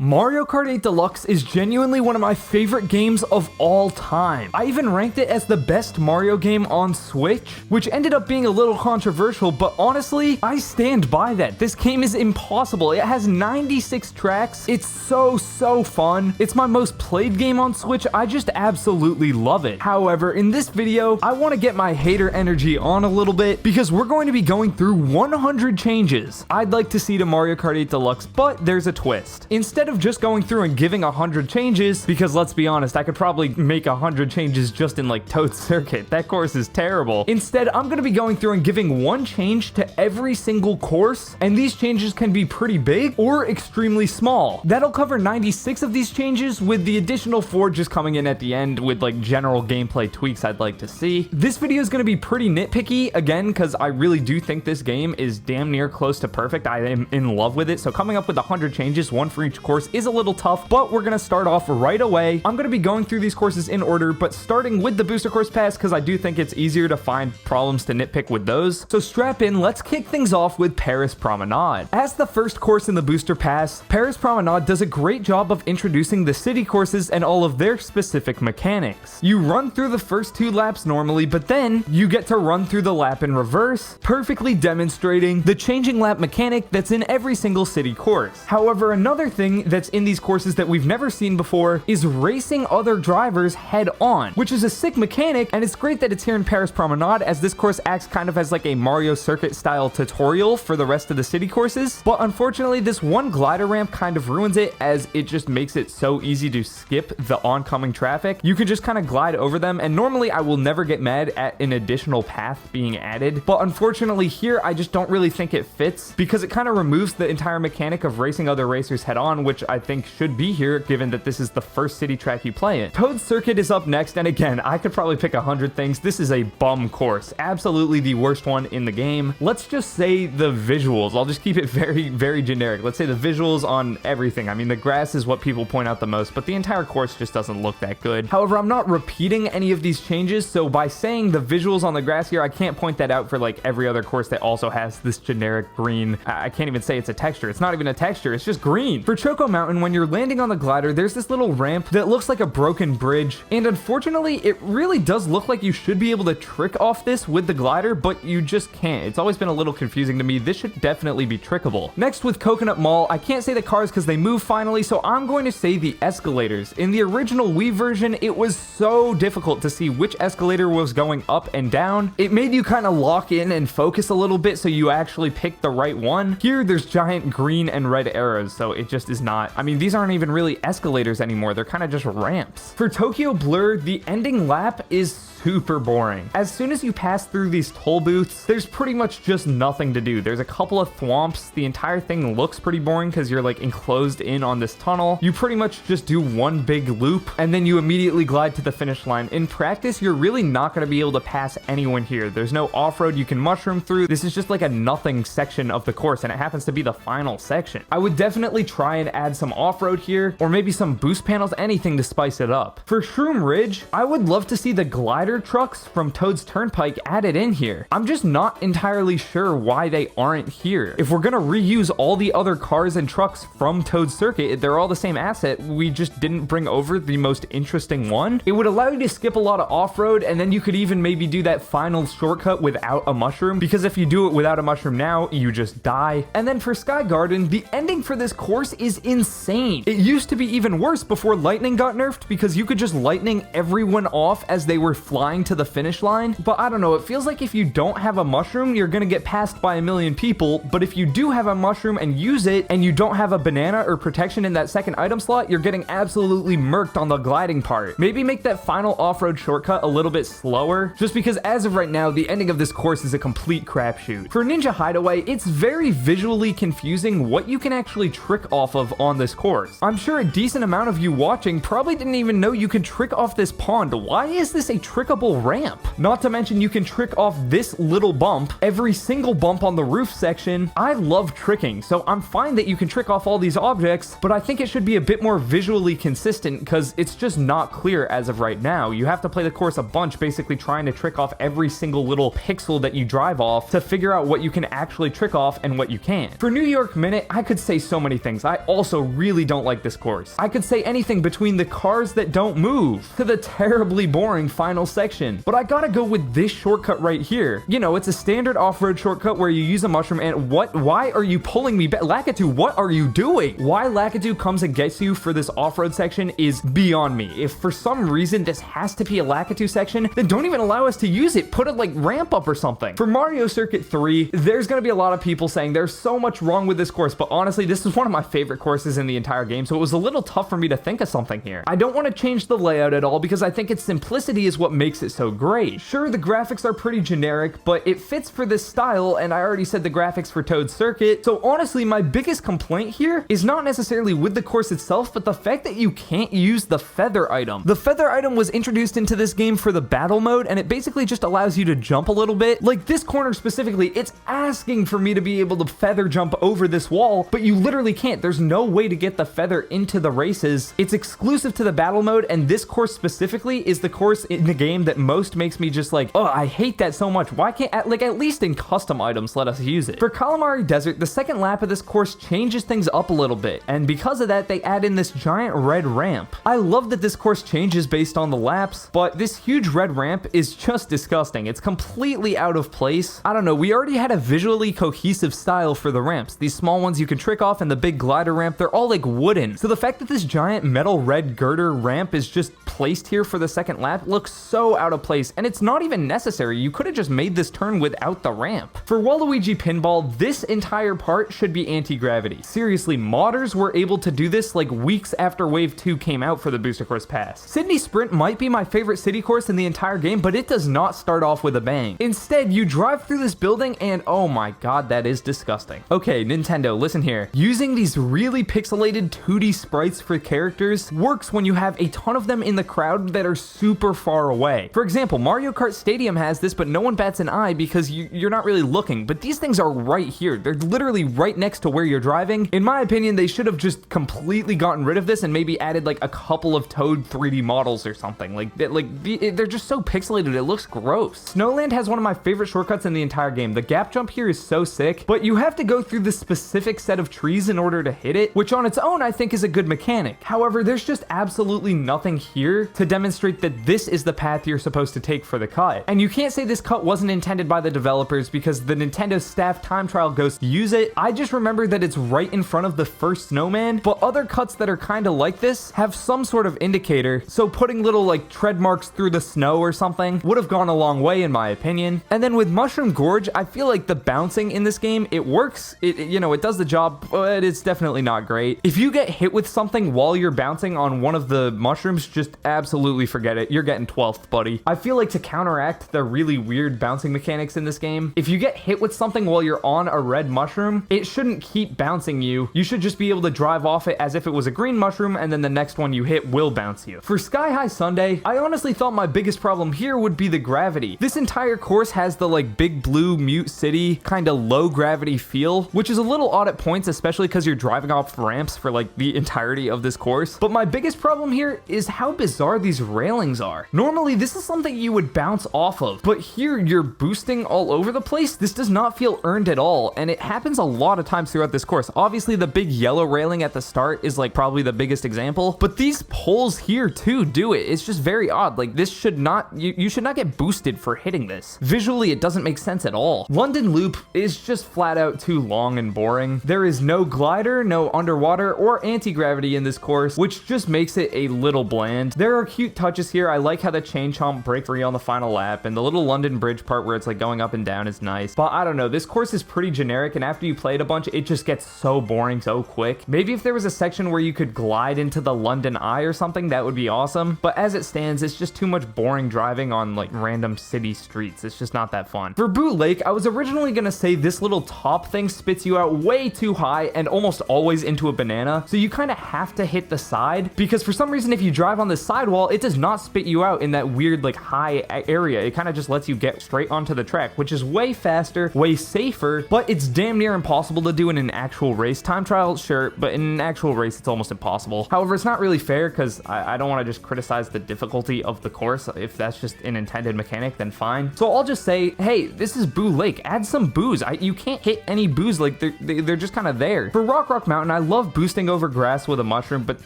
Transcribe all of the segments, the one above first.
Mario Kart 8 Deluxe is genuinely one of my favorite games of all time. I even ranked it as the best Mario game on Switch, which ended up being a little controversial, but honestly, I stand by that. This game is impossible. It has 96 tracks. It's so fun. It's my most played game on Switch. I just absolutely love it. However, in this video, I want to get my hater energy on a little bit because we're going to be going through 100 changes I'd like to see to Mario Kart 8 Deluxe, but there's a twist. Instead of just going through and giving 100 changes, because let's be honest, I could probably make 100 changes just in like Toad Circuit. That course is terrible. Instead, I'm going to be going through and giving one change to every single course, and these changes can be pretty big or extremely small. That'll cover 96 of these changes, with the additional 4 just coming in at the end with like general gameplay tweaks I'd like to see. This video is going to be pretty nitpicky, again, because I really do think this game is damn near close to perfect. I am in love with it, so coming up with 100 changes, one for each course, is a little tough, but we're gonna start off right away. I'm gonna be going through these courses in order, but starting with the Booster Course Pass because I do think it's easier to find problems to nitpick with those. So strap in, let's kick things off with Paris Promenade. As the first course in the Booster Pass, Paris Promenade does a great job of introducing the city courses and all of their specific mechanics. You run through the first 2 laps normally, but then you get to run through the lap in reverse, perfectly demonstrating the changing lap mechanic that's in every single city course. However, another thing that's in these courses that we've never seen before is racing other drivers head on, which is a sick mechanic, and it's great that it's here in Paris Promenade, as this course acts kind of as like a Mario Circuit style tutorial for the rest of the city courses. But unfortunately, this one glider ramp kind of ruins it, as it just makes it so easy to skip the oncoming traffic. You can just kind of glide over them, and normally I will never get mad at an additional path being added, but unfortunately here I just don't really think it fits, because it kind of removes the entire mechanic of racing other racers head on, which I think should be here given that this is the first city track you play in. Toad Circuit is up next, and again, I could probably pick 100 things. This is a bum course. Absolutely the worst one in the game. Let's just say the visuals. I'll just keep it very generic. Let's say the visuals on everything. I mean, the grass is what people point out the most, but the entire course just doesn't look that good. However, I'm not repeating any of these changes, so by saying the visuals on the grass here, I can't point that out for like every other course that also has this generic green. I can't even say it's a texture. It's not even a texture. It's just green. For Choco Mountain, when you're landing on the glider, there's this little ramp that looks like a broken bridge, and unfortunately it really does look like you should be able to trick off this with the glider, but you just can't. It's always been a little confusing to me. This should definitely be trickable. Next, with Coconut Mall, I can't say the cars because they move finally, so I'm going to say the escalators. In the original Wii version, it was so difficult to see which escalator was going up and down. It made you kind of lock in and focus a little bit so you actually picked the right one. Here there's giant green and red arrows, so it just is not. I mean, these aren't even really escalators anymore. They're kind of just ramps. For Tokyo Blur, the ending lap is super boring. As soon as you pass through these toll booths, there's pretty much just nothing to do. There's a couple of thwomps. The entire thing looks pretty boring because you're like enclosed in on this tunnel. You pretty much just do one big loop and then you immediately glide to the finish line. In practice, you're really not going to be able to pass anyone here. There's no off-road you can mushroom through. This is just like a nothing section of the course, and it happens to be the final section. I would definitely try and add some off-road here, or maybe some boost panels, anything to spice it up. For Shroom Ridge, I would love to see the glider trucks from Toad's Turnpike added in here. I'm just not entirely sure why they aren't here. If we're gonna reuse all the other cars and trucks from Toad's Circuit, they're all the same asset, we just didn't bring over the most interesting one. It would allow you to skip a lot of off-road, and then you could even maybe do that final shortcut without a mushroom, because if you do it without a mushroom now, you just die. And then for Sky Garden, the ending for this course is insane. It used to be even worse before lightning got nerfed, because you could just lightning everyone off as they were flying to the finish line. But I don't know, it feels like if you don't have a mushroom, you're gonna get passed by a million people, but if you do have a mushroom and use it, and you don't have a banana or protection in that second item slot, you're getting absolutely murked on the gliding part. Maybe make that final off-road shortcut a little bit slower, just because as of right now, the ending of this course is a complete crapshoot. For Ninja Hideaway, it's very visually confusing what you can actually trick off of on this course. I'm sure a decent amount of you watching probably didn't even know you could trick off this pond. Why is this a trickable trickable ramp. Not to mention you can trick off this little bump, every single bump on the roof section. I love tricking, so I'm fine that you can trick off all these objects, but I think it should be a bit more visually consistent because it's just not clear as of right now. You have to play the course a bunch, basically trying to trick off every single little pixel that you drive off to figure out what you can actually trick off and what you can't. For New York Minute, I could say so many things. I also really don't like this course. I could say anything between the cars that don't move to the terribly boring final section, but I gotta go with this shortcut right here. You know, it's a standard off-road shortcut where you use a mushroom and why are you pulling me back? Lakitu, what are you doing? Why Lakitu comes and gets you for this off-road section is beyond me. If for some reason this has to be a Lakitu section, then don't even allow us to use it. Put a like ramp up or something. For Mario Circuit 3, there's gonna be a lot of people saying there's so much wrong with this course, but honestly, this is one of my favorite courses in the entire game, so it was a little tough for me to think of something here. I don't want to change the layout at all because I think its simplicity is what makes it so great. Sure, the graphics are pretty generic, but it fits for this style, and I already said the graphics for Toad Circuit, so honestly, my biggest complaint here is not necessarily with the course itself, but the fact that you can't use the feather item. The feather item was introduced into this game for the battle mode, and it basically just allows you to jump a little bit. Like this corner specifically, it's asking for me to be able to feather jump over this wall, but you literally can't. There's no way to get the feather into the races. It's exclusive to the battle mode, and this course specifically is the course in the game that most makes me just like, oh, I hate that so much. Why can't, like, at least in custom items, let us use it. For Calamari Desert, the second lap of this course changes things up a little bit, and because of that, they add in this giant red ramp. I love that this course changes based on the laps, but this huge red ramp is just disgusting. It's completely out of place. I don't know, we already had a visually cohesive style for the ramps. These small ones you can trick off and the big glider ramp, they're all like wooden. So the fact that this giant metal red girder ramp is just placed here for the second lap looks so out of place, and it's not even necessary. You could have just made this turn without the ramp. For Waluigi Pinball, this entire part should be anti-gravity. Seriously, modders were able to do this like weeks after Wave 2 came out for the Booster Course Pass. Sydney Sprint might be my favorite city course in the entire game, but it does not start off with a bang. Instead, you drive through this building and oh my god, that is disgusting. Okay, Nintendo, listen here. Using these really pixelated 2D sprites for characters works when you have a ton of them in the crowd that are super far away. For example, Mario Kart Stadium has this, but no one bats an eye because you're not really looking, but these things are right here. They're literally right next to where you're driving. In my opinion, they should have just completely gotten rid of this and maybe added like a couple of Toad 3D models or something. They're just so pixelated, it looks gross. Snowland has one of my favorite shortcuts in the entire game. The gap jump here is so sick, but you have to go through this specific set of trees in order to hit it, which on its own I think is a good mechanic. However, there's just absolutely nothing here to demonstrate that this is the path you're supposed to take for the cut. And you can't say this cut wasn't intended by the developers because the Nintendo staff time trial goes to use it. I just remember that it's right in front of the first snowman, but other cuts that are kind of like this have some sort of indicator, so putting little like tread marks through the snow or something would have gone a long way in my opinion. And then with Mushroom Gorge, I feel like the bouncing in this game, it works, it does the job, but it's definitely not great. If you get hit with something while you're bouncing on one of the mushrooms, just absolutely forget it. You're getting 12th, buddy. I feel like to counteract the really weird bouncing mechanics in this game, if you get hit with something while you're on a red mushroom, it shouldn't keep bouncing you. You should just be able to drive off it as if it was a green mushroom, and then the next one you hit will bounce you. For Sky High Sundae, I honestly thought my biggest problem here would be the gravity. This entire course has the like big blue mute city kind of low gravity feel, which is a little odd at points, especially because you're driving off ramps for like the entirety of this course. But my biggest problem here is how bizarre these railings are. Normally this is something you would bounce off of, but here you're boosting all over the place. This does not feel earned at all, and it happens a lot of times throughout this course. Obviously the big yellow railing at the start is like probably the biggest example, but these poles here too do it. It's just very odd. Like this should not, you should not get boosted for hitting this. Visually it doesn't make sense at all. London Loop is just flat out too long and boring. There is no glider, no underwater or anti-gravity in this course, which just makes it a little bland. There are cute touches here. I like how the chain chomp breaks free on the final lap, and the little London Bridge part where it's like going up and down is nice, but I don't know, this course is pretty generic, and after you play it a bunch it just gets so boring so quick. Maybe if there was a section where you could glide into the London Eye or something, that would be awesome, but as it stands it's just too much boring driving on like random city streets. It's just not that fun. For Boo Lake, I was originally gonna say this little top thing spits you out way too high and almost always into a banana, so you kind of have to hit the side, because for some reason if you drive on the sidewall it does not spit you out in that weird like high area. It kind of just lets you get straight onto the track, which is way faster, way safer, but it's damn near impossible to do in an actual race. Time trial, sure, but in an actual race, it's almost impossible. However, it's not really fair because I don't want to just criticize the difficulty of the course. If that's just an intended mechanic, then fine. So I'll just say, hey, this is Boo Lake. Add some boos. You can't hit any boos, like they're just kind of there. For Rock Mountain, I love boosting over grass with a mushroom, but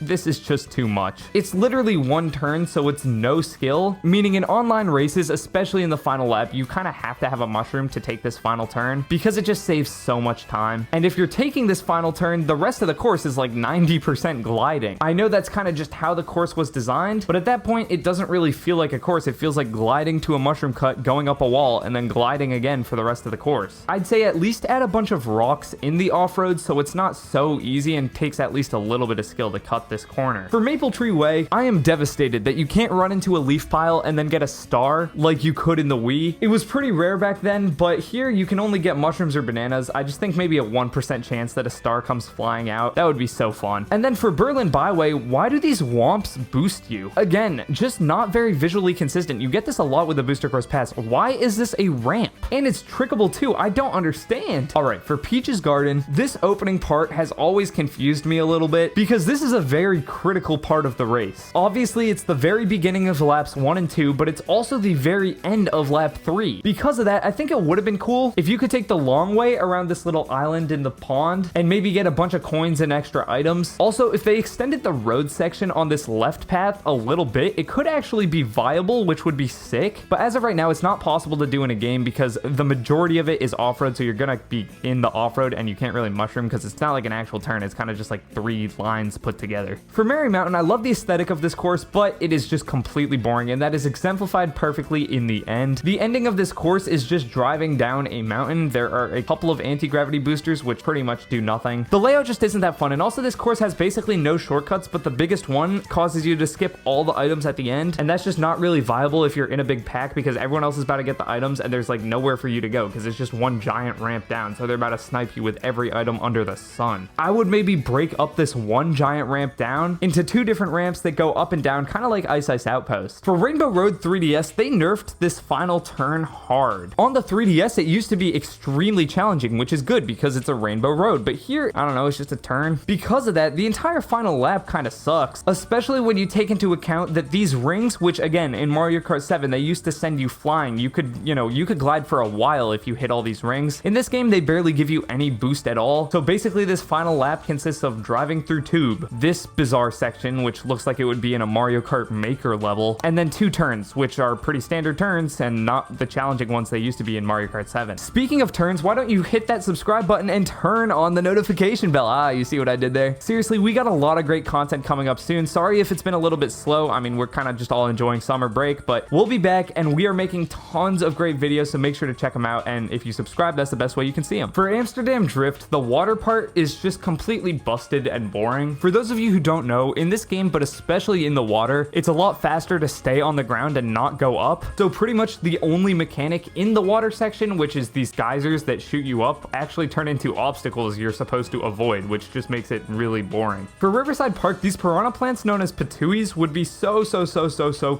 this is just too much. It's literally one turn, so it's no skill, meaning in online races, especially in the final lap, you kind of have to have a mushroom to take this final turn because it just saves so much time. And if you're taking this final turn, the rest of the course is like 90% gliding. I know that's kind of just how the course was designed, but at that point, it doesn't really feel like a course. It feels like gliding to a mushroom cut, going up a wall, and then gliding again for the rest of the course. I'd say at least add a bunch of rocks in the off-road so it's not so easy and takes at least a little bit of skill to cut this corner. For Maple Tree Way, I am devastated that you can't run into a leaf pile and then get a star like you could in the Wii. It was pretty rare back then, but here you can only get mushrooms or bananas. I just think maybe a 1% chance that a star comes flying out. That would be so fun. And then for Berlin Byway, why do these womps boost you? Again, just not very visually consistent. You get this a lot with the Booster Course Pass. Why is this a ramp? And it's trickable too. I don't understand. All right, for Peach's Garden, this opening part has always confused me a little bit because this is a very critical part of the race. Obviously, it's the very beginning of laps 1 and 2, but it's also the very end of lap 3. Because of that, I think it would have been cool if you could take the long way around this little island in the pond and maybe get a bunch of coins and extra items. Also, if they extended the road section on this left path a little bit, it could actually be viable, which would be sick. But as of right now, it's not possible to do in a game because the majority of it is off-road, so you're gonna be in the off-road and you can't really mushroom because it's not like an actual turn. It's kind of just like 3 lines put together. For Merry Mountain, I love the aesthetic of this course, but it is just completely boring, and that is exemplified perfectly in the end. The ending of this course is just driving down a mountain. There are a couple of anti-gravity boosters, which pretty much do nothing. The layout just isn't that fun, and also this course has basically no shortcuts, but the biggest one causes you to skip all the items at the end, and that's just not really viable if you're in a big pack because everyone else is about to get the items and there's like nowhere for you to go because it's just one giant ramp down, so they're about to snipe you with every item under the sun. I would maybe break up this one giant ramp down into 2 different ramps that go up and down, kind of like Ice Ice Outpost. For Rainbow Road 3DS, they nerfed this final turn hard. On the 3DS, it used to be extremely challenging, which is good because it's a Rainbow Road, but here, I don't know, it's just a turn. Because of that, the entire final lap kind of sucks, especially when you take into account that these rings, which again, in Mario Kart 7, they used to send you flying. You could glide for a while if you hit all these rings. In this game, they barely give you any boost at all. So basically, this final lap consists of driving through Tube, this bizarre section, which looks like it would be in a Mario Kart Maker level, and then 2 turns, which are pretty standard turns and not the challenging ones they used to be in Mario Kart 7. Speaking of turns, why don't you hit that subscribe button and turn on the notification bell? Ah, you see what I did there? Seriously, we got a lot of great content coming up soon. Sorry if it's been a little bit slow. I mean, we're kind of just all enjoying summer break, but we'll be back and we are making tons of great videos, so make sure to check them out. And if you subscribe, that's the best way you can see them. For Amsterdam Drift, the water part is just completely busted and boring. For those of you who don't know, in this game, but especially in the water, it's a lot faster to stay on the ground and not go up. So pretty much the only mechanic in the water section, which is these geysers that shoot you up, actually turn into obstacles you're supposed to avoid, which just makes it really boring. For Riverside Park, these piranha plants known as patuis would be so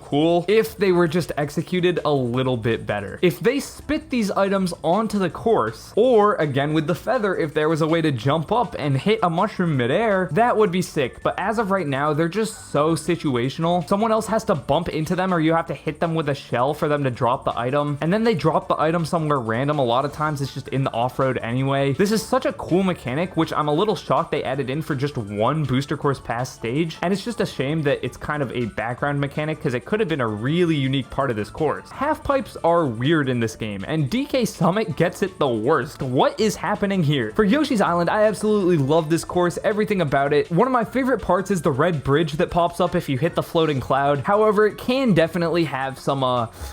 cool if they were just executed a little bit better. If they spit these items onto the course, or again with the feather, if there was a way to jump up and hit a mushroom midair, that would be sick. But as of right now, they're just so situational. Someone else has to bump into them, or you have to hit them with a shell for them to drop the item, and then they drop the item somewhere random. A lot of times it's just in the off-road anyway. This is such a cool mechanic, which I'm a little shocked they added in for just one Booster Course Pass stage, and it's just a shame that it's kind of a background mechanic because it could have been a really unique part of this course. Half pipes are weird in this game, and DK Summit gets it the worst. What is happening here? For Yoshi's Island, I absolutely love this course, everything about it. One of my favorite parts is the red bridge that pops up if you hit the floating cloud. However, it can definitely have some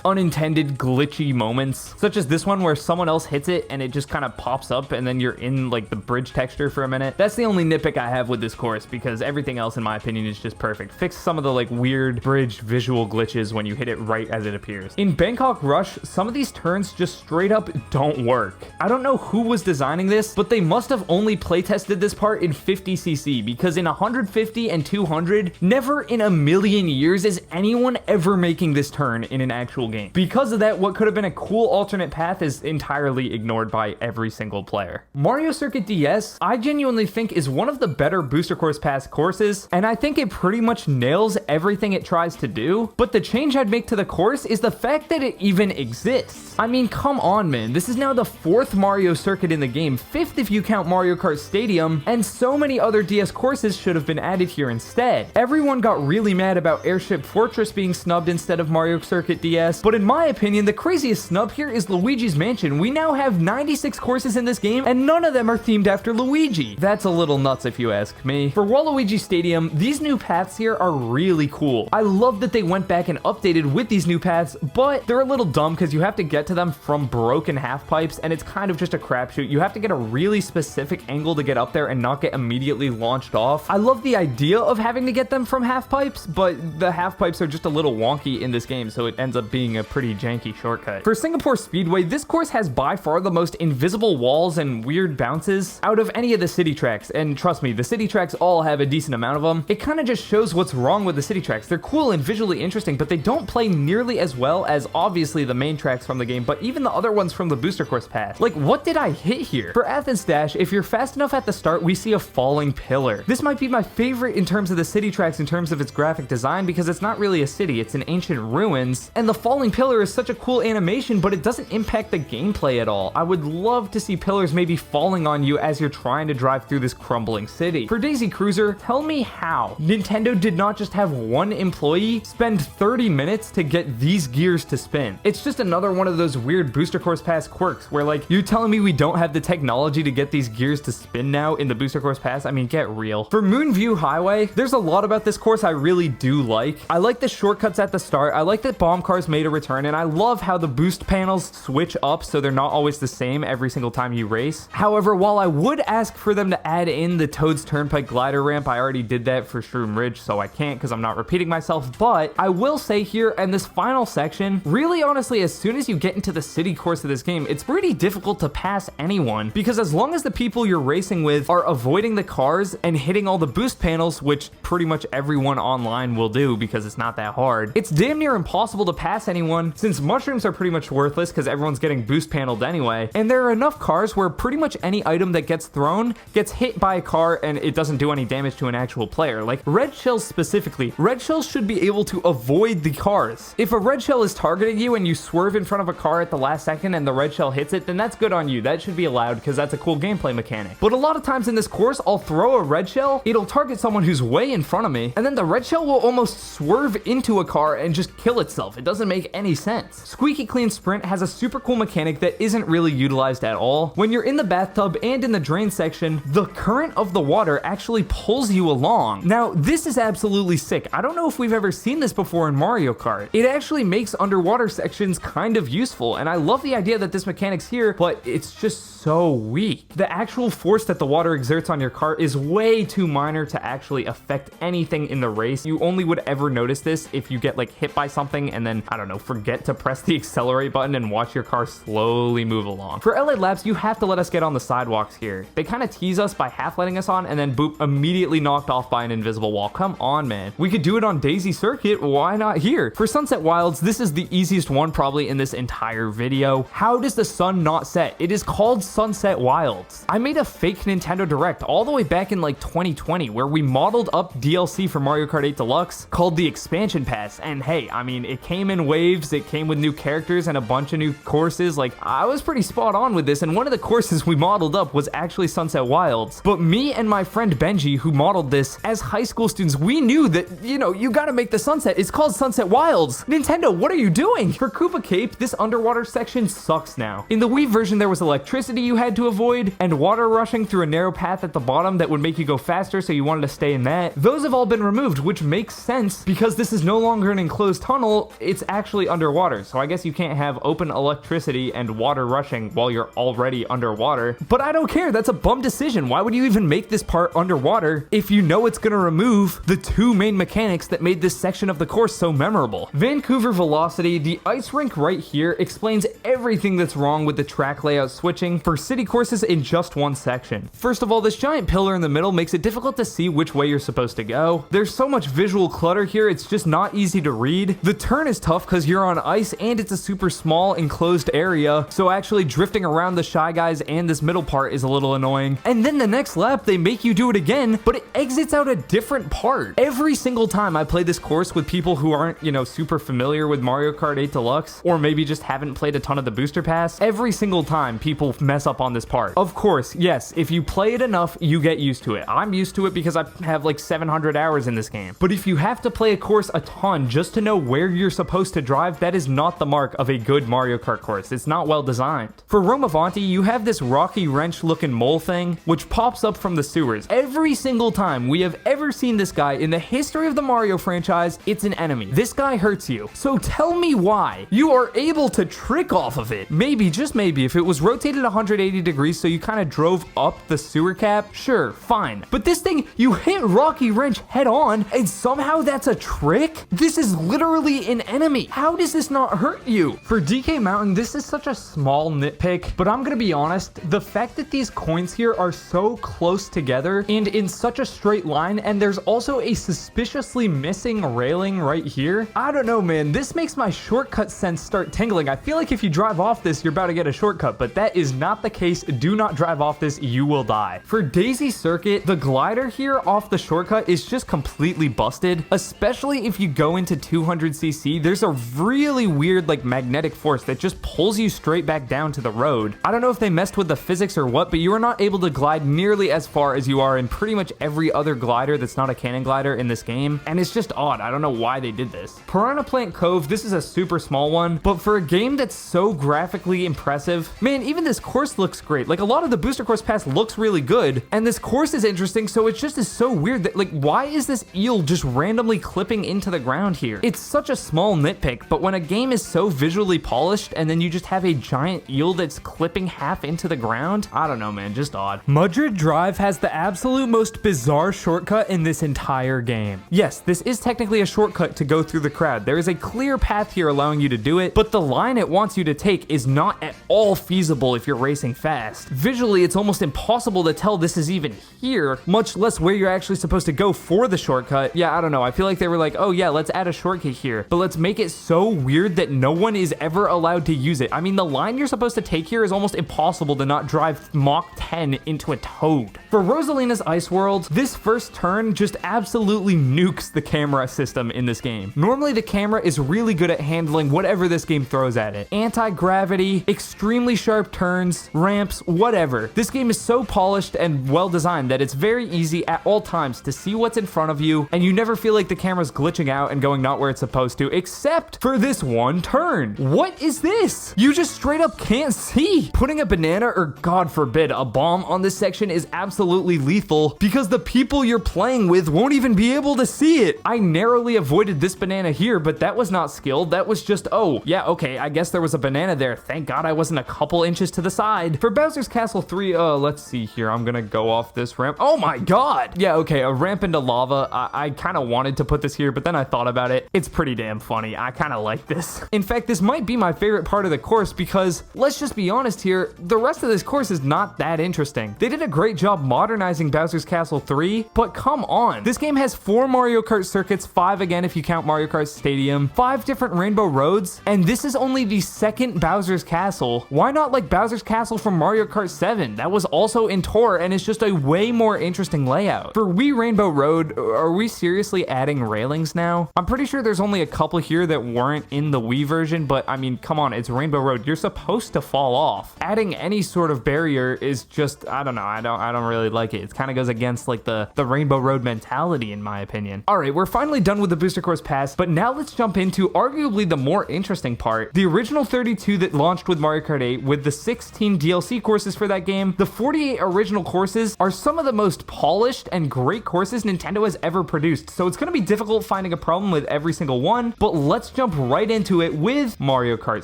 unintended glitchy moments, such as this one where someone else hits it and it just kind of pops up and then you're in like the bridge texture for a minute. That's the only nitpick I have with this course because everything else in my opinion is just perfect. Fix some of the like weird bridge visual glitches when you hit it right as it appears. In Bangkok Rush, some of these turns just straight up don't work. I don't know who was designing this, but they must have only playtested this part in 50cc because in 150 and 200, never in a million years is anyone ever ever making this turn in an actual game. Because of that, what could have been a cool alternate path is entirely ignored by every single player. Mario Circuit DS, I genuinely think is one of the better Booster Course Pass courses, and I think it pretty much nails everything it tries to do, but the change I'd make to the course is the fact that it even exists. I mean, come on, man. This is now the 4th Mario Circuit in the game, 5th if you count Mario Kart Stadium, and so many other DS courses should have been added here instead. Everyone got really mad about Airship Fortress being snubbed instead of Mario Circuit DS, but in my opinion, the craziest snub here is Luigi's Mansion. We now have 96 courses in this game, and none of them are themed after Luigi. That's a little nuts if you ask me. For Waluigi Stadium, these new paths here are really cool. I love that they went back and updated with these new paths, but they're a little dumb because you have to get to them from broken half pipes, and it's kind of just a crapshoot. You have to get a really specific angle to get up there and not get immediately launched off. I love the idea of having to get them from half pipes, but the half pipes are just a little wonky in this game, so it ends up being a pretty janky shortcut. For Singapore Speedway, this course has by far the most invisible walls and weird bounces out of any of the city tracks, and trust me, the city tracks all have a decent amount of them. It kind of just shows what's wrong with the city tracks. They're cool and visually interesting, but they don't play nearly as well as obviously the main tracks from the game, but even the other ones from the Booster Course Pass. Like, what did I hit here? For Athens Dash, if you're fast enough at the start, we see a falling pillar. This might be my favorite in terms of the city tracks, in terms of its graphic design, because it's not really a city, it's an ancient ruins, and the falling pillar is such a cool animation, but it doesn't impact the gameplay at all. I would love to see pillars maybe falling on you as you're trying to drive through this crumbling city. For Daisy Cruiser, tell me how Nintendo did not just have one employee spend 30 minutes to get these gears to spin. It's just another one of those weird Booster Course Pass quirks where, like, you're telling me we don't have the technology to get these gears to spin now in the Booster Course Pass? I mean, get real. For Moonview Highway, there's a lot about this course I really do like. I like the shortcuts at the start. I like that bomb cars made a return, and I love how the boost panels switch up so they're not always the same every single time you race. However, while I would ask for them to add in the Toad's Turnpike glider ramp, I already did that for Shroom Ridge, so I can't because I'm not repeating myself, but I will say here in this final section, really honestly, as soon as you get into the city course of this game, it's pretty difficult to pass anyone, because as long as the people you're racing with are avoiding the cars and hitting all the boost panels, which pretty much everyone online will do because it's not that hard, it's damn near impossible to pass anyone, since mushrooms are pretty much worthless because everyone's getting boost paneled anyway, and there are enough cars where pretty much any item that gets thrown gets hit by a car and it doesn't do any damage to an actual player. Like red shells specifically, red shells should be able to avoid the cars. If a red shell is targeting you and you swerve in front of a car at the last second and the red shell hits it, then that's good on you. That should be allowed because that's a cool gameplay mechanic. But a lot of times in this course, I'll throw a red shell, it'll target someone who's way in front of me, and then the red shell will almost swerve into a car and just kill itself. It doesn't make any sense. Squeaky Clean Sprint has a super cool mechanic that isn't really utilized at all. When you're in the bathtub and in the drain section, the current of the water actually pulls you along. Now, this is absolutely sick. I don't know if we've ever seen this before in Mario Kart. It actually makes underwater sections kind of useful, and I love the idea that this mechanic's here, but it's just so weak. The actual force that the water exerts on your cart is way too minor to actually affect anything in the race. You only would ever notice this if you get like hit by something and then, I don't know, forget to press the accelerate button and watch your car slowly move along. For LA Labs, you have to let us get on the sidewalks here. They kind of tease us by half letting us on and then boop, immediately knocked off by an invisible wall. Come on, man. We could do it on Daisy Circuit. Why not here? For Sunset Wilds, this is the easiest one probably in this entire video. How does the sun not set? It is called Sunset Wilds. I made a fake Nintendo Direct all the way back in like 2020 where we modeled up DLC for Mario Kart 8 Deluxe called the Expansion Pass, and hey, I mean, it came in waves, it came with new characters and a bunch of new courses. Like, I was pretty spot on with this, and one of the courses we modeled up was actually Sunset Wilds. But me and my friend Benji, who modeled this, as high school students, we knew that, you know, you gotta make the sunset. It's called Sunset Wilds. Nintendo, what are you doing? For Koopa Cape, this underwater section sucks now. In the Wii version, there was electricity you had to avoid, and water rushing through a narrow path at the bottom that would make you go faster, so you wanted to stay in that. Those have all been removed, which makes sense because this is no longer an enclosed tunnel, it's actually underwater. So I guess you can't have open electricity and water rushing while you're already underwater. But I don't care, that's a bum decision. Why would you even make this part underwater if you know it's gonna remove the two main mechanics that made this section of the course so memorable? Vancouver Velocity, the ice rink right here, explains everything that's wrong with the track layout switching for city courses in just one section. First of all, this giant pillar in the middle makes it difficult to see which way you're supposed to go. There's so much visual clutter here, it's just not easy easy to read. The turn is tough because you're on ice and it's a super small enclosed area, so actually drifting around the Shy Guys and this middle part is a little annoying. And then the next lap, they make you do it again, but it exits out a different part. Every single time I play this course with people who aren't, you know, super familiar with Mario Kart 8 Deluxe, or maybe just haven't played a ton of the booster pass, every single time people mess up on this part. Of course, yes, if you play it enough, you get used to it. I'm used to it because I have like 700 hours in this game. But if you have to play a course a ton just to know where you're supposed to drive, that is not the mark of a good Mario Kart course. It's not well designed. For Romavanti, you have this Rocky Wrench looking mole thing, which pops up from the sewers. Every single time we have ever seen this guy in the history of the Mario franchise, it's an enemy. This guy hurts you. So tell me why you are able to trick off of it. Maybe, just maybe, if it was rotated 180 degrees so you kind of drove up the sewer cap, sure, fine. But this thing, you hit Rocky Wrench head on, and somehow that's a trick? This is literally an enemy. How does this not hurt you? For DK Mountain, this is such a small nitpick, but I'm gonna be honest, the fact that these coins here are so close together and in such a straight line, and there's also a suspiciously missing railing right here, I don't know, man, this makes my shortcut sense start tingling. I feel like if you drive off this, you're about to get a shortcut, but that is not the case. Do not drive off this, you will die. For Daisy Circuit, the glider here off the shortcut is just completely busted, especially if you go into 200cc. There's a really weird like magnetic force that just pulls you straight back down to the road. I don't know if they messed with the physics or what, but you are not able to glide nearly as far as you are in pretty much every other glider that's not a cannon glider in this game, and it's just odd. I don't know why they did this. Piranha Plant Cove, this is a super small one, but for a game that's so graphically impressive, man, even this course looks great. Like, a lot of the booster course pass looks really good, and this course is interesting, so it just is so weird that, like, why is this eel just randomly clipping into the ground here? It's such a small nitpick, but when a game is so visually polished and then you just have a giant eel that's clipping half into the ground, I don't know, man, just odd. Mudrid Drive has the absolute most bizarre shortcut in this entire game. Yes, this is technically a shortcut to go through the crowd. There is a clear path here allowing you to do it, but the line it wants you to take is not at all feasible if you're racing fast. Visually, it's almost impossible to tell this is even here, much less where you're actually supposed to go for the shortcut. Yeah, I don't know. I feel like they were like, oh yeah, let's add a shortcut here, but let's make it so weird that no one is ever allowed to use it. I mean, the line you're supposed to take here is almost impossible to not drive Mach 10 into a toad. For Rosalina's Ice World, this first turn just absolutely nukes the camera system in this game. Normally, the camera is really good at handling whatever this game throws at it. Anti-gravity, extremely sharp turns, ramps, whatever. This game is so polished and well designed that it's very easy at all times to see what's in front of you, and you never feel like the camera's glitching out and going not where it's supposed to, except for this one turn. What is this? You just straight up can't see. Putting a banana, or God forbid, a bomb on this section is absolutely lethal because the people you're playing with won't even be able to see it. I narrowly avoided this banana here, but that was not skilled. That was just, oh, yeah, okay, I guess there was a banana there. Thank God I wasn't a couple inches to the side. For Bowser's Castle 3, let's see here. I'm gonna go off this ramp. Oh my God. Yeah, okay, a ramp into lava. I kind of wanted to put this here, but then I thought about it. It's pretty damn funny. I kind of like this. In fact, this might be my favorite part of the course because, let's just be honest here, the rest of this course is not that interesting. They did a great job modernizing Bowser's Castle 3, but come on. This game has 4 Mario Kart circuits, 5 again if you count Mario Kart Stadium, 5 different rainbow roads, and this is only the second Bowser's Castle. Why not like Bowser's Castle from Mario Kart 7? That was also in Tour, and it's just a way more interesting layout. For Wii Rainbow Road, are we seriously adding railings now? I'm pretty sure there's only a couple here that weren't in the Wii version, but I mean, come on, it's Rainbow Road. You're supposed to fall off. Adding any sort of barrier is just, I don't know, I don't really like it. It kind of goes against like the Rainbow Road mentality, in my opinion. All right, we're finally done with the Booster Course Pass, but now let's jump into arguably the more interesting part. The original 32 that launched with Mario Kart 8, with the 16 DLC courses for that game, the 48 original courses are some of the most polished and great courses Nintendo has ever produced, so it's going to be difficult finding a problem with every single one, but let's jump right into it with Mario Kart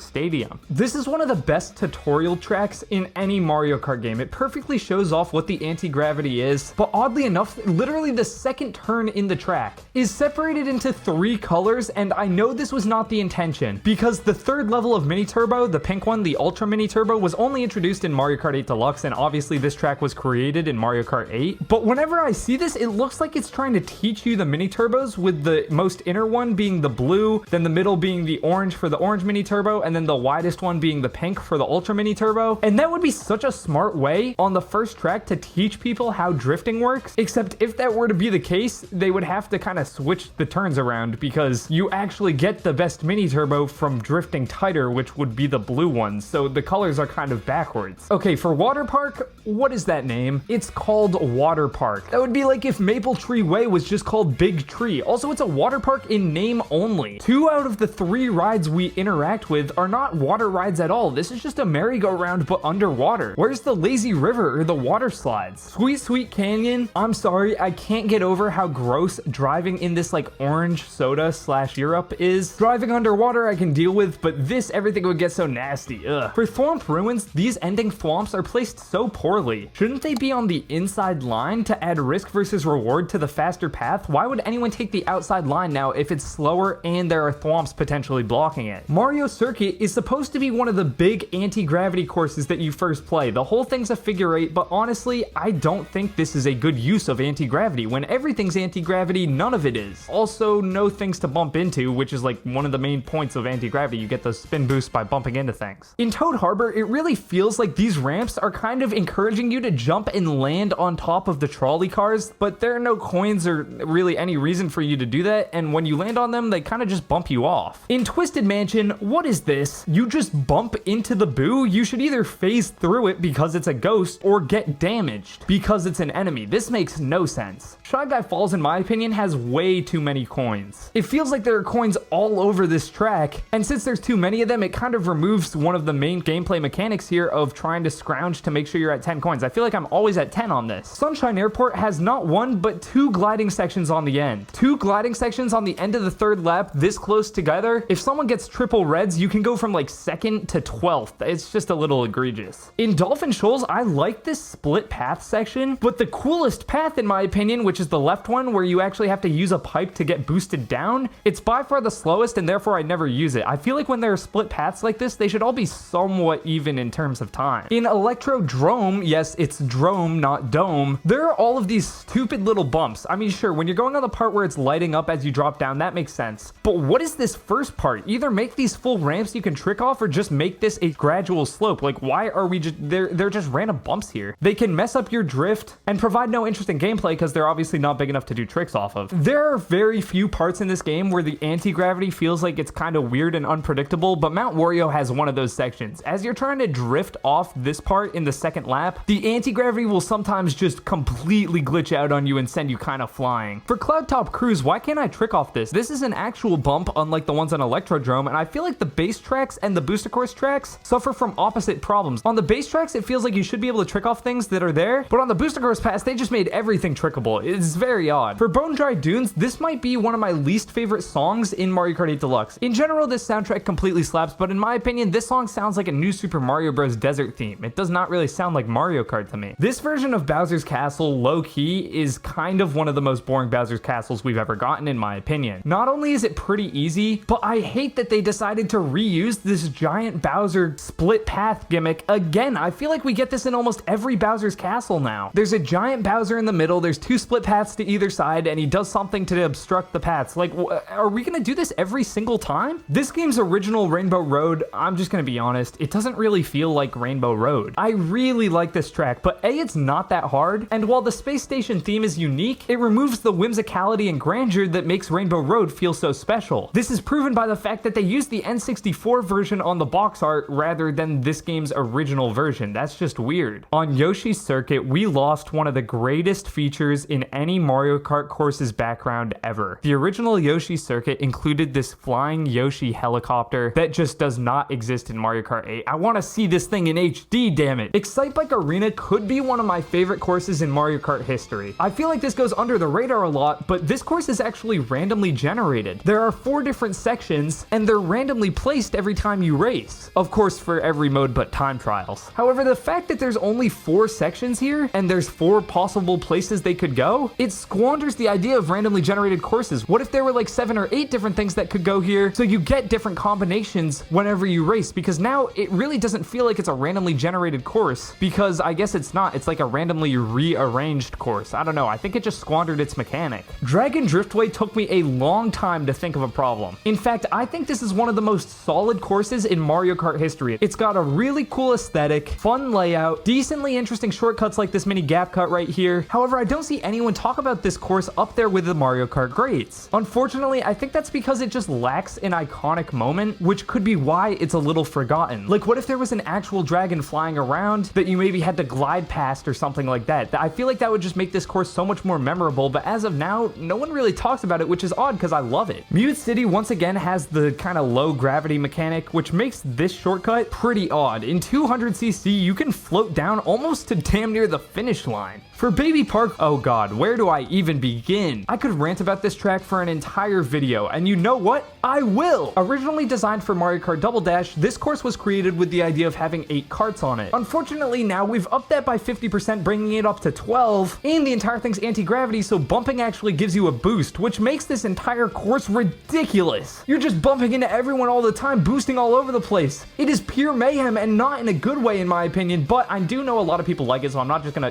Stadium. This is one of the best tutorial tracks in any Mario Kart game. It perfectly shows off what the anti-gravity is, but oddly enough, literally the second turn in the track is separated into 3 colors, and I know this was not the intention, because the third level of Mini Turbo, the pink one, the Ultra Mini Turbo, was only introduced in Mario Kart 8 Deluxe, and obviously this track was created in Mario Kart 8, but whenever I see this, it looks like it's trying to teach you the Mini Turbos with the most thinner one being the blue, then the middle being the orange for the orange mini turbo, and then the widest one being the pink for the ultra mini turbo. And that would be such a smart way on the first track to teach people how drifting works, except if that were to be the case, they would have to kind of switch the turns around, because you actually get the best mini turbo from drifting tighter, which would be the blue ones, so the colors are kind of backwards. Okay, for water park, what is that name? It's called Water Park. That would be like if Maple Tree Way was just called Big Tree. Also, it's a water park in name only. 2 out of the 3 rides we interact with are not water rides at all. This is just a merry-go-round but underwater. Where's the lazy river or the water slides? Sweet Sweet Canyon, I'm sorry, I can't get over how gross driving in this like orange soda / syrup is. Driving underwater I can deal with, but this, everything would get so nasty. Ugh. For Thwomp Ruins, these ending thwomps are placed so poorly. Shouldn't they be on the inside line to add risk versus reward to the faster path? Why would anyone take the outside line now if it's slower and there are thwomps potentially blocking it? Mario Circuit is supposed to be one of the big anti-gravity courses that you first play. The whole thing's a figure 8, but honestly, I don't think this is a good use of anti-gravity. When everything's anti-gravity, none of it is. Also, no things to bump into, which is like one of the main points of anti-gravity. You get the spin boost by bumping into things. In Toad Harbor, it really feels like these ramps are kind of encouraging you to jump and land on top of the trolley cars, but there are no coins or really any reason for you to do that, and when you land on them, they kind of just bump you off. In Twisted Mansion, what is this? You just bump into the boo? You should either phase through it because it's a ghost or get damaged because it's an enemy. This makes no sense. Shy Guy Falls, in my opinion, has way too many coins. It feels like there are coins all over this track, and since there's too many of them, it kind of removes one of the main gameplay mechanics here of trying to scrounge to make sure you're at 10 coins. I feel like I'm always at 10 on this. Sunshine Airport has not 1, but 2 gliding sections on the end. 2 gliding sections on the end of the 3rd lap this close together. If someone gets triple reds, you can go from like 2nd to 12th. It's just a little egregious. In Dolphin Shoals, I like this split path section, but the coolest path in my opinion, which is the left one where you actually have to use a pipe to get boosted down, it's by far the slowest and therefore I never use it. I feel like when there are split paths like this, they should all be somewhat even in terms of time. In Electrodrome, yes, it's drome, not dome, there are all of these stupid little bumps. I mean, sure, when you're going on the part where it's lighting up as you drop down, that makes sense. But what is this first part? Either make these full ramps you can trick off or just make this a gradual slope. Like, why are we just, they're just random bumps here. They can mess up your drift and provide no interesting gameplay because they're obviously not big enough to do tricks off of. There are very few parts in this game where the anti-gravity feels like it's kind of weird and unpredictable, but Mount Wario has one of those sections. As you're trying to drift off this part in the 2nd lap, the anti-gravity will sometimes just completely glitch out on you and send you kind of flying. For Cloud Top Cruise, why can't I trick off this? This is an actual bump unlike the ones on Electrodrome, and I feel like the base tracks and the booster course tracks suffer from opposite problems. On the base tracks, it feels like you should be able to trick off things that are there, but on the booster course pass, they just made everything trickable. It's very odd. For Bone Dry Dunes, this might be one of my least favorite songs in Mario Kart 8 Deluxe. In general, this soundtrack completely slaps, but in my opinion, this song sounds like a new Super Mario Bros. Desert theme. It does not really sound like Mario Kart to me. This version of Bowser's Castle, low-key, is kind of one of the most boring Bowser's Castles we've ever gotten, in my opinion. Not only is it pretty easy, but I hate that they decided to reuse this giant Bowser split path gimmick again. I feel like we get this in almost every Bowser's Castle now. There's a giant Bowser in the middle, there's 2 split paths to either side, and he does something to obstruct the paths. Like, are we gonna do this every single time? This game's original Rainbow Road, I'm just gonna be honest, it doesn't really feel like Rainbow Road. I really like this track, but A, it's not that hard, and while the Space Station theme is unique, it removes the whimsicality and grandeur that makes Rainbow Road feel so special. This is proven by the fact that they used the N64 version on the box art rather than this game's original version. That's just weird. On Yoshi's Circuit, we lost one of the greatest features in any Mario Kart course's background ever. The original Yoshi Circuit included this flying Yoshi helicopter that just does not exist in Mario Kart 8. I want to see this thing in HD, damn it. Excitebike Arena could be one of my favorite courses in Mario Kart history. I feel like this goes under the radar a lot, but this course is actually randomly generated. There are 4 different sections, and they're randomly placed every time you race. Of course, for every mode but time trials. However, the fact that there's only 4 sections here, and there's 4 possible places they could go, it squanders the idea of randomly generated courses. What if there were like 7 or 8 different things that could go here, so you get different combinations whenever you race? Because now it really doesn't feel like it's a randomly generated course, because I guess it's not. It's like a randomly rearranged course. I don't know. I think it just squandered its mechanic. Dragon Driftway took me a long time to think of a problem. In fact, I think this is one of the most solid courses in Mario Kart history. It's got a really cool aesthetic, fun layout, decently interesting shortcuts like this mini gap cut right here. However, I don't see anyone talk about this course up there with the Mario Kart greats. Unfortunately, I think that's because it just lacks an iconic moment, which could be why it's a little forgotten. Like, what if there was an actual dragon flying around that you maybe had to glide past or something like that? I feel like that would just make this course so much more memorable, but as of now, no one really talks about it, which is odd because I love it. Mute City once again has the kind of low gravity mechanic, which makes this shortcut pretty odd. In 200cc, you can float down almost to damn near the finish line. For Baby Park, oh god, where do I even begin? I could rant about this track for an entire video, and you know what? I will! Originally designed for Mario Kart Double Dash, this course was created with the idea of having 8 karts on it. Unfortunately, now we've upped that by 50%, bringing it up to 12, and the entire thing's anti-gravity, so bumping actually gives you a boost, which makes this entire course ridiculous. You're just bumping into everyone all the time, boosting all over the place. It is pure mayhem, and not in a good way in my opinion, but I do know a lot of people like it, so I'm not just gonna,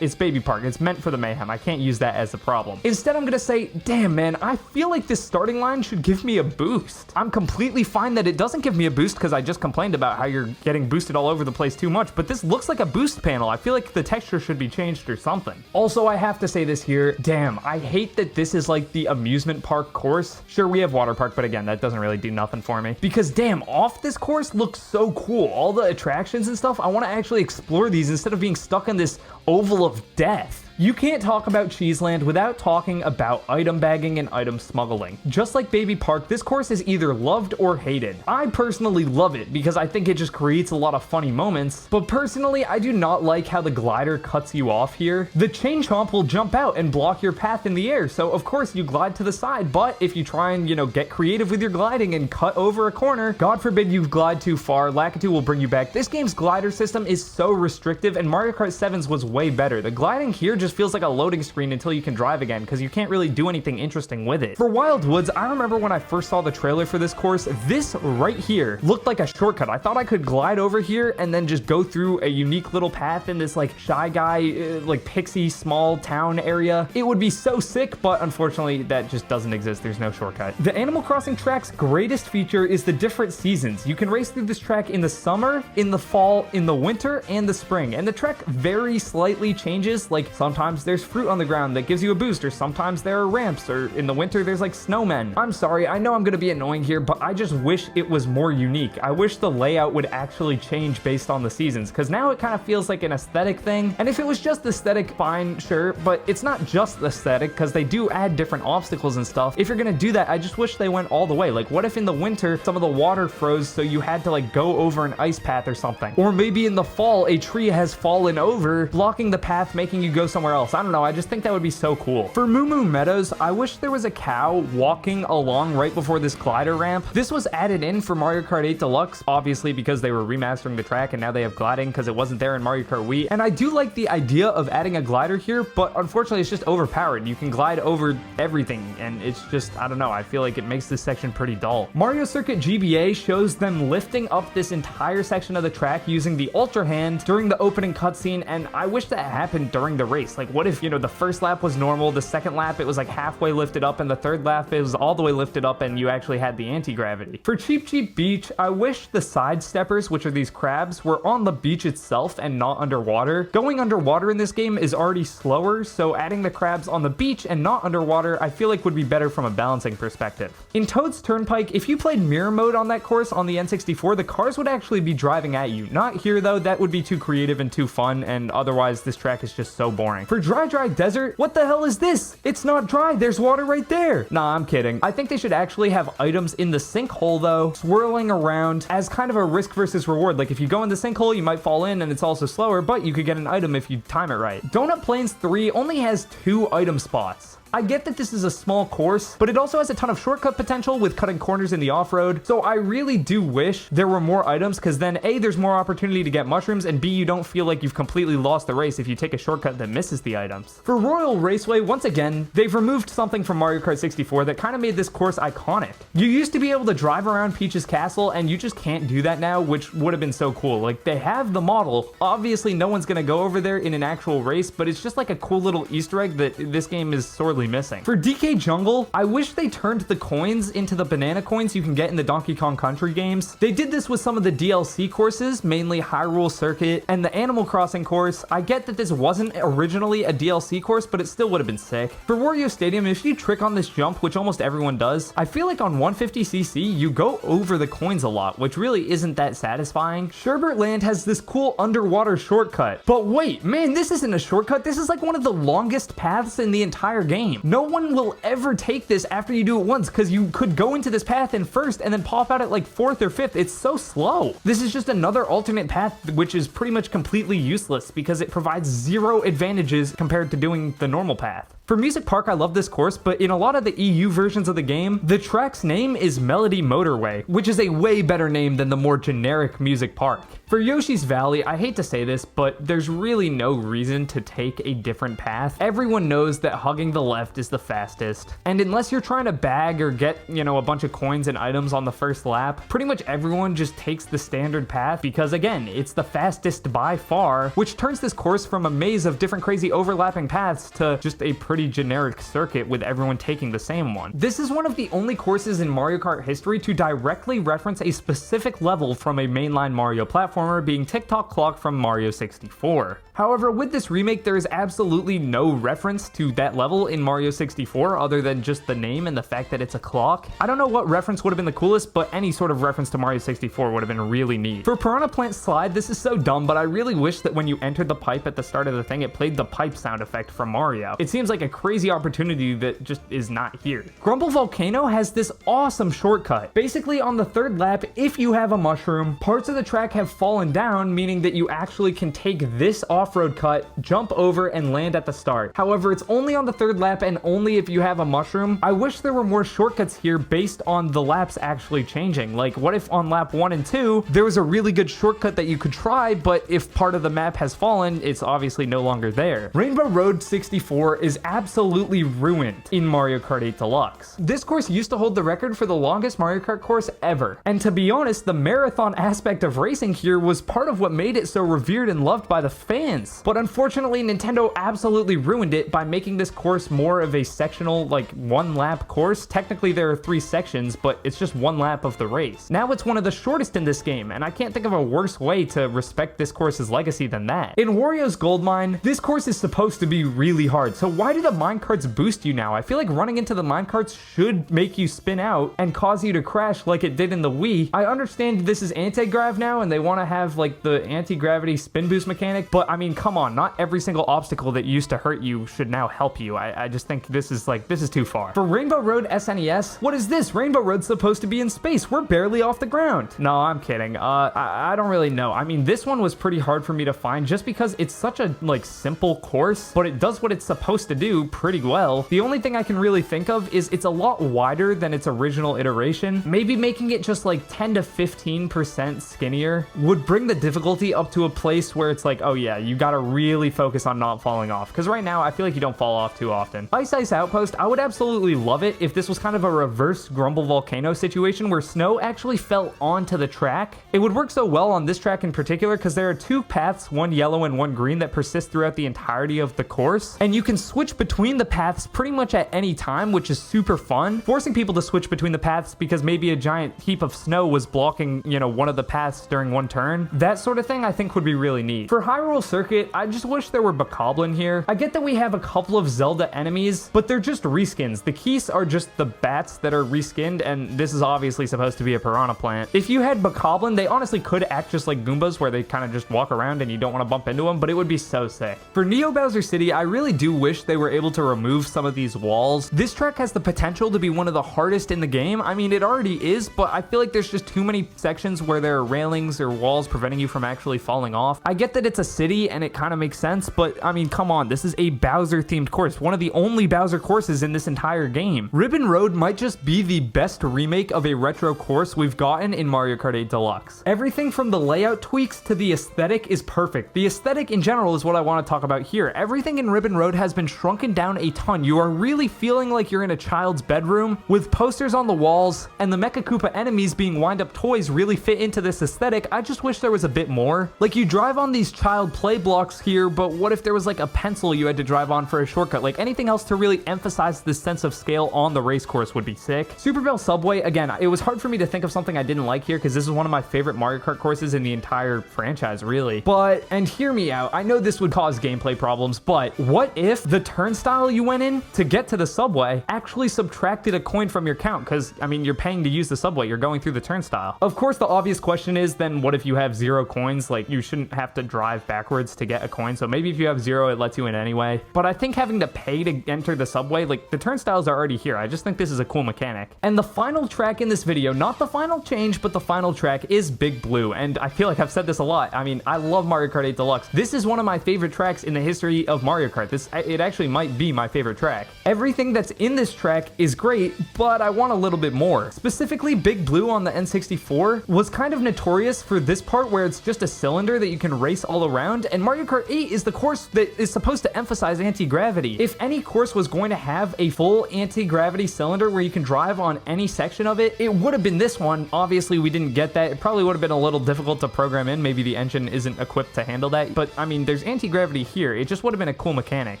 it's Baby Park. It's meant for the mayhem. I can't use that as a problem. Instead, I'm gonna say, damn man, I feel like this starting line should give me a boost. I'm completely fine that it doesn't give me a boost because I just complained about how you're getting boosted all over the place too much, but this looks like a boost panel. I feel like the texture should be changed or something. Also, I have to say this here, damn, I hate that this is like the amusement park course. Sure, we have water park, but again, that doesn't really do nothing for me. Because damn, off this course looks so cool. All the attractions and stuff, I want to actually explore these instead of being stuck in this oval of death. You can't talk about Cheeseland without talking about item bagging and item smuggling. Just like Baby Park, this course is either loved or hated. I personally love it because I think it just creates a lot of funny moments, but personally, I do not like how the glider cuts you off here. The chain chomp will jump out and block your path in the air, so of course you glide to the side, but if you try and, get creative with your gliding and cut over a corner, God forbid you glide too far, Lakitu will bring you back. This game's glider system is so restrictive, and Mario Kart 7's was way better. The gliding here just feels like a loading screen until you can drive again because you can't really do anything interesting with it. For Wild Woods, I remember when I first saw the trailer for this course, this right here looked like a shortcut. I thought I could glide over here and then just go through a unique little path in this like Shy Guy, like pixie small town area. It would be so sick, but unfortunately that just doesn't exist. There's no shortcut. The Animal Crossing track's greatest feature is the different seasons. You can race through this track in the summer, in the fall, in the winter, and the spring, and the track very slightly changes. Like sometimes there's fruit on the ground that gives you a boost, or sometimes there are ramps, or in the winter there's like snowmen. I'm sorry, I know I'm gonna be annoying here, but I just wish it was more unique. I wish the layout would actually change based on the seasons, because now it kind of feels like an aesthetic thing, and if it was just aesthetic, fine, sure, but it's not just aesthetic, because they do add different obstacles and stuff. If you're gonna do that, I just wish they went all the way. Like, what if in the winter some of the water froze so you had to like go over an ice path or something? Or maybe in the fall a tree has fallen over, blocking the path, making you go somewhere else. I don't know, I just think that would be so cool. For Moo Moo Meadows, I wish there was a cow walking along right before this glider ramp. This was added in for Mario Kart 8 Deluxe, obviously because they were remastering the track and now they have gliding because it wasn't there in Mario Kart Wii. And I do like the idea of adding a glider here, but unfortunately it's just overpowered. You can glide over everything and it's just, I don't know, I feel like it makes this section pretty dull. Mario Circuit GBA shows them lifting up this entire section of the track using the Ultra Hand during the opening cutscene, and I wish that happened during the race. Like, what if, the first lap was normal, the second lap it was like halfway lifted up, and the third lap it was all the way lifted up and you actually had the anti-gravity. For Cheep Cheep Beach, I wish the side steppers, which are these crabs, were on the beach itself and not underwater. Going underwater in this game is already slower, so adding the crabs on the beach and not underwater I feel like would be better from a balancing perspective. In Toad's Turnpike, if you played mirror mode on that course on the N64, the cars would actually be driving at you. Not here though, that would be too creative and too fun, and otherwise this track is just so boring. For Dry Desert, what the hell is this? It's not dry, there's water right there. Nah, I'm kidding. I think they should actually have items in the sinkhole though, swirling around as kind of a risk versus reward. Like if you go in the sinkhole, you might fall in and it's also slower, but you could get an item if you time it right. Donut Plains 3 only has 2 item spots. I get that this is a small course, but it also has a ton of shortcut potential with cutting corners in the off-road, so I really do wish there were more items, because then A, there's more opportunity to get mushrooms, and B, you don't feel like you've completely lost the race if you take a shortcut that misses the items. For Royal Raceway, once again, they've removed something from Mario Kart 64 that kind of made this course iconic. You used to be able to drive around Peach's castle, and you just can't do that now, which would have been so cool. Like, they have the model. Obviously, no one's gonna go over there in an actual race, but it's just like a cool little Easter egg that this game is sorely sorely missing. For DK Jungle, I wish they turned the coins into the banana coins you can get in the Donkey Kong Country games. They did this with some of the DLC courses, mainly Hyrule Circuit and the Animal Crossing course. I get that this wasn't originally a DLC course, but it still would have been sick. For Wario Stadium, if you trick on this jump, which almost everyone does, I feel like on 150cc, you go over the coins a lot, which really isn't that satisfying. Sherbert Land has this cool underwater shortcut. But wait, man, this isn't a shortcut. This is like one of the longest paths in the entire game. No one will ever take this after you do it once, because you could go into this path in first and then pop out at like 4th or 5th. It's so slow. This is just another alternate path, which is pretty much completely useless because it provides 0 advantages compared to doing the normal path. For Music Park, I love this course, but in a lot of the EU versions of the game, the track's name is Melody Motorway, which is a way better name than the more generic Music Park. For Yoshi's Valley, I hate to say this, but there's really no reason to take a different path. Everyone knows that hugging the left is the fastest, and unless you're trying to bag or get, a bunch of coins and items on the first lap, pretty much everyone just takes the standard path because, again, it's the fastest by far, which turns this course from a maze of different crazy overlapping paths to just a pretty generic circuit with everyone taking the same one. This is one of the only courses in Mario Kart history to directly reference a specific level from a mainline Mario platformer, being Tick-Tock Clock from Mario 64. However, with this remake, there is absolutely no reference to that level in Mario 64 other than just the name and the fact that it's a clock. I don't know what reference would have been the coolest, but any sort of reference to Mario 64 would have been really neat. For Piranha Plant Slide, this is so dumb, but I really wish that when you entered the pipe at the start of the thing, it played the pipe sound effect from Mario. It seems like a crazy opportunity that just is not here. Grumble Volcano has this awesome shortcut. Basically, on the 3rd lap, if you have a mushroom, parts of the track have fallen down, meaning that you actually can take this off-road cut, jump over, and land at the start. However, it's only on the 3rd lap and only if you have a mushroom. I wish there were more shortcuts here based on the laps actually changing. Like, what if on lap 1 and 2, there was a really good shortcut that you could try, but if part of the map has fallen, it's obviously no longer there. Rainbow Road 64 is absolutely ruined in Mario Kart 8 Deluxe. This course used to hold the record for the longest Mario Kart course ever. And to be honest, the marathon aspect of racing here was part of what made it so revered and loved by the fans. But unfortunately, Nintendo absolutely ruined it by making this course more of a sectional, like 1-lap course. Technically, there are 3 sections, but it's just 1 lap of the race. Now it's one of the shortest in this game, and I can't think of a worse way to respect this course's legacy than that. In Wario's Gold Mine, this course is supposed to be really hard, so why do the minecarts boost you now? I feel like running into the minecarts should make you spin out and cause you to crash like it did in the Wii. I understand this is anti-grav now, and they want to have like the anti-gravity spin boost mechanic, but I mean, come on, not every single obstacle that used to hurt you should now help you. I just think this is too far. For Rainbow Road SNES, what is this? Rainbow Road's supposed to be in space. We're barely off the ground. No, I'm kidding. I don't really know. I mean, this one was pretty hard for me to find just because it's such a simple course, but it does what it's supposed to do pretty well. The only thing I can really think of is it's a lot wider than its original iteration. Maybe making it just 10 to 15% skinnier would bring the difficulty up to a place where it's like, oh yeah, you gotta really focus on not falling off. Because right now, I feel like you don't fall off too often. Ice Ice Outpost, I would absolutely love it if this was kind of a reverse Grumble Volcano situation where snow actually fell onto the track. It would work so well on this track in particular because there are 2 paths, one yellow and one green, that persist throughout the entirety of the course. And you can switch between the paths pretty much at any time, which is super fun. Forcing people to switch between the paths because maybe a giant heap of snow was blocking, one of the paths during one turn. That sort of thing I think would be really neat. For Hyrule Circuit, I just wish there were Bokoblin here. I get that we have a couple of Zelda enemies, but they're just reskins. The Keese are just the bats that are reskinned, and this is obviously supposed to be a Piranha Plant. If you had Bokoblin, they honestly could act just like Goombas, where they kind of just walk around and you don't want to bump into them, but it would be so sick. For Neo Bowser City, I really do wish they were able to remove some of these walls. This track has the potential to be one of the hardest in the game. I mean, it already is, but I feel like there's just too many sections where there are railings or walls preventing you from actually falling off. I get that it's a city and it kind of makes sense, but I mean, come on, this is a Bowser themed course, one of the only Bowser courses in this entire game. Ribbon Road might just be the best remake of a retro course we've gotten in Mario Kart 8 Deluxe. Everything from the layout tweaks to the aesthetic is perfect. The aesthetic in general is what I want to talk about here. Everything in Ribbon Road has been shrunk shrunken down a ton. You are really feeling like you're in a child's bedroom with posters on the walls, and the Mecha Koopa enemies being wind-up toys really fit into this aesthetic. I just wish there was a bit more. Like, you drive on these child play blocks here, but what if there was like a pencil you had to drive on for a shortcut? Like, anything else to really emphasize this sense of scale on the race course would be sick. Super Bell Subway, again, it was hard for me to think of something I didn't like here because this is one of my favorite Mario Kart courses in the entire franchise, really. But, and hear me out, I know this would cause gameplay problems, but what if the turnstile you went in to get to the subway actually subtracted a coin from your count? Because, I mean, you're paying to use the subway, you're going through the turnstile. Of course, the obvious question is, then what if you have 0 coins? Like, you shouldn't have to drive backwards to get a coin, so maybe if you have 0, it lets you in anyway. But I think having to pay to enter the subway, like, the turnstiles are already here. I just think this is a cool mechanic. And the final track in this video, not the final change, but the final track is Big Blue. And I feel like I've said this a lot. I mean, I love Mario Kart 8 Deluxe. This is one of my favorite tracks in the history of Mario Kart. It actually might be my favorite track. Everything that's in this track is great, but I want a little bit more. Specifically, Big Blue on the N64 was kind of notorious for this part where it's just a cylinder that you can race all around, and Mario Kart 8 is the course that is supposed to emphasize anti-gravity. If any course was going to have a full anti-gravity cylinder where you can drive on any section of it, it would have been this one. Obviously, we didn't get that. It probably would have been a little difficult to program in. Maybe the engine isn't equipped to handle that, but I mean, there's anti-gravity here. It just would have been a cool mechanic.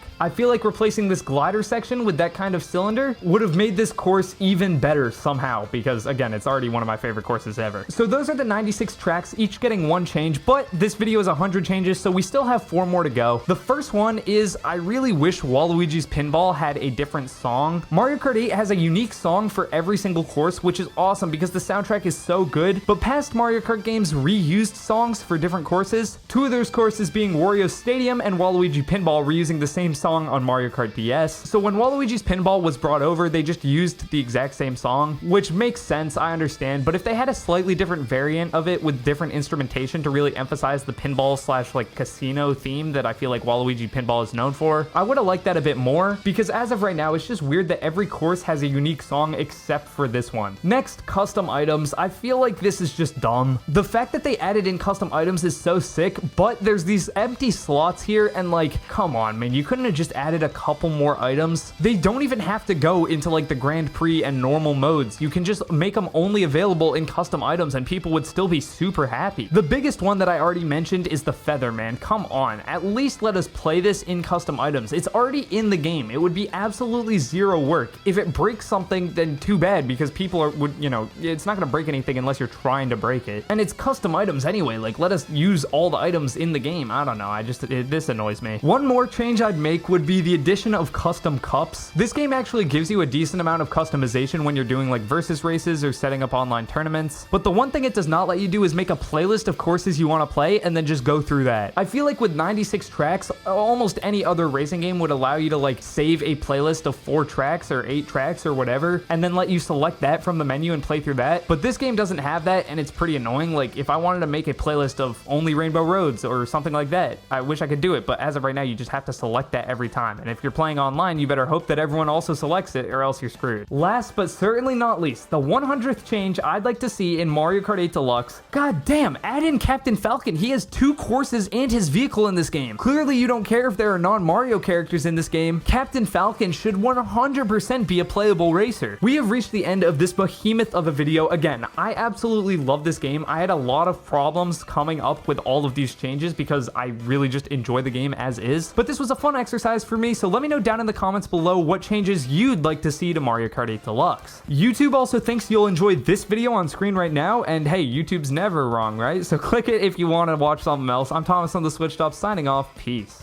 I feel like replacing this glider section with that kind of cylinder would have made this course even better somehow, because again, it's already one of my favorite courses ever. So those are the 96 tracks, each getting 1 change, but this video is 100 changes, so we still have 4 more to go. The first one is, I really wish Waluigi's Pinball had a different song. Mario Kart 8 has a unique song for every single course, which is awesome because the soundtrack is so good, but past Mario Kart games reused songs for different courses. 2 of those courses being Wario Stadium and Waluigi Pinball reusing the same song on Mario Kart DS. So when Waluigi's Pinball was brought over, they just used the exact same song, which makes sense, I understand, but if they had a slightly different variant of it with different instrumentation to really emphasize the pinball slash like casino theme that I feel like Waluigi Pinball is known for, I would have liked that a bit more, because as of right now, it's just weird that every course has a unique song except for this one. Next, custom items. I feel like this is just dumb. The fact that they added in custom items is so sick, but there's these empty slots here, and like, come on, man, you couldn't have just added a couple more items? They don't even have to go into like the Grand Prix and normal modes. You can just make them only available in custom items and people would still be super happy. The biggest one that I already mentioned is the feather, man. Come on, at least let us play this in custom items. It's already in the game. It would be absolutely 0 work. If it breaks something, then too bad, because people would, you know, it's not gonna break anything unless you're trying to break it. And it's custom items anyway. Like, let us use all the items in the game. I don't know. This annoys me. One more change I'd make would be the addition of custom cups. This game actually gives you a decent amount of customization when you're doing like versus races or setting up online tournaments. But the one thing it does not let you do is make a playlist of courses you want to play and then just go through that. I feel like with 96 tracks, almost any other racing game would allow you to like save a playlist of 4 tracks or 8 tracks or whatever, and then let you select that from the menu and play through that. But this game doesn't have that, and it's pretty annoying. Like, if I wanted to make a playlist of only Rainbow Roads or something like that, I wish I could do it, but as of right now, you just have to select that every time. And if you're playing online, you better hope that everyone also selects it, or else you're screwed. Last but certainly not least, the 100th change I'd like to see in Mario Kart 8 Deluxe. God damn, add in Captain Falcon. He has 2 courses and his vehicle in this game. Clearly, you don't care if there are non-Mario characters in this game. Captain Falcon should 100% be a playable racer. We have reached the end of this behemoth of a video. Again, I absolutely love this game. I had a lot of problems coming up with all of these changes because I really just enjoy the game as is. But this was a fun exercise for me, so let me know down in the comments below what changes you'd like to see to Mario Kart 8 Deluxe. YouTube also thinks you'll enjoy this video on screen right now, and hey, YouTube's never wrong, right? So click it if you want to watch something else. I'm Thomas on the Switched Up, signing off. Peace.